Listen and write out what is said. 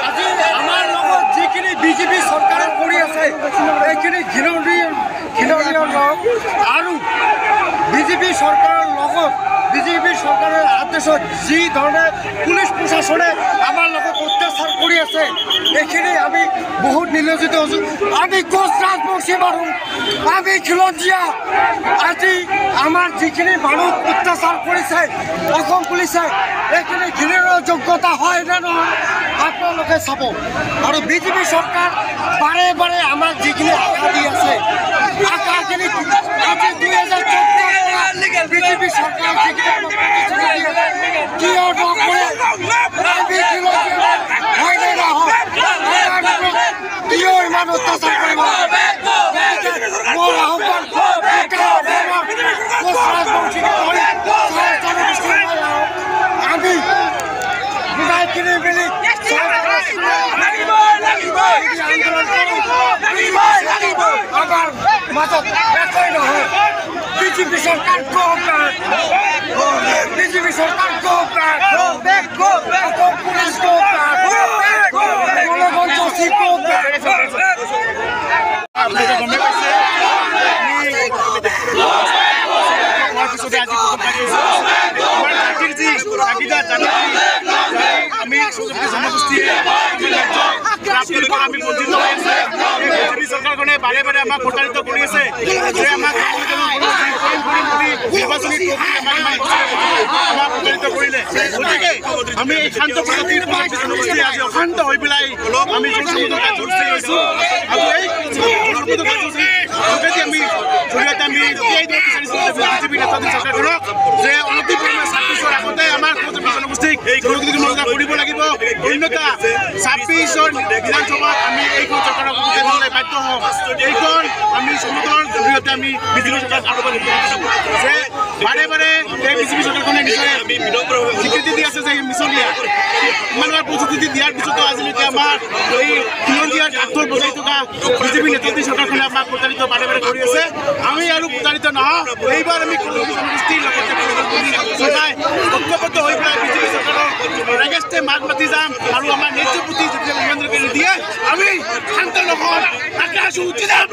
আজি আমাৰ লগত যিখিনি বিজেপি চৰকাৰে কৰি আছে এইখিনি ঘৃণনীয় আৰু বিজেপি চৰকাৰৰ লগত বিজেপি চৰকাৰৰ আদেশত যি ধৰণে পুলিচ প্ৰশাসনে আমাৰ লগত অত্যাচাৰ কৰি আছে এইখিনি আমি বহুত নিলজ্জিত হৈছোঁ। আমি কোচ ৰাজবংশী মানুহ, আমি খিলঞ্জীয়া। আজি আমাৰ যিখিনি মানুহ অত্যাচাৰ কৰিছে অসম পুলিচে এইখিনি ঘৃণনীয় যোগ্যতা হয় নে নহয় আপোনালোকে চাব। আৰু বিজেপি চৰকাৰ বাৰে বাৰে আমাক যিখিনি আশা দি আছে আশাখিনি আজি 2014 বিজেপি চৰকাৰ যিখিনি কিয় নকৰে হয় নে নহয় কিয় ইমান অত্যাচাৰ কৰিব মোৰ আহ্বান আমি গোটাইখিনি মিলি আমাৰ মাজত একোৱেই নহয়। বিজেপি চৰকাৰ বিজেপি চৰকাৰ পুলিচ চৰকাৰখনে বাৰে বাৰে আমাক প্ৰতাৰিত কৰি আছে যে আমাক নিৰ্বাচনী আমাক প্ৰতাৰিত কৰিলে। গতিকে আমি এই শান্ত প্ৰজাতিৰ জনগোষ্ঠী আজি অশান্ত হৈ পেলাই আমি কাৰ্যসূচী লৈছোঁ আৰু এই যোগেদি আমি জৰিয়তে আমি এতিয়াই দিব বিচাৰিছোঁ বিজেপি নেতৃত্বাধীন চৰকাৰখনক যে অনতি পৰিমাণে 26ৰ আগতে আমাৰ জনগোষ্ঠীক জনগোষ্ঠীক মৰ্যাদা কৰিব লাগিব। অন্যথা 26ৰ বিধানসভাত আমি এইখন চৰকাৰক দিবলৈ বাধ্য হওঁ। এইখন আমি সমগ্ৰৰ জৰিয়তে আমি বিজেপি চৰকাৰক আৰু যে বাৰে বাৰে এই বিজেপি চৰকাৰখনে নিশ্চয় স্বীকৃতি দি আছে যে মিছলীয়া ইমানবাৰ প্ৰতিশ্ৰুতি দিয়াৰ পিছতো আজিলৈকে আমাৰ এই খিলঞ্জীয়াৰ আঁতৰ বজাই থকা বিজেপি নেতৃত্বাধীন চৰকাৰখনে আমাক প্ৰতাৰিত বাৰে বাৰে কৰি আছে। আমি আৰু প্ৰতাৰিত নহওঁ। এইবাৰ আমি জনগোষ্ঠীৰ লগতে চৰকাৰ ঐক্যবদ্ধ হৈ পেলাই বিজেপি চৰকাৰৰ এগেইনষ্টে মাত মাতি যাম আৰু আমাৰ ন্যায্য প্ৰতি যেতিয়া মূল্যায়ন নিদিয়ে আমি শান্ত নহয়। আকাশ উঠি যাম।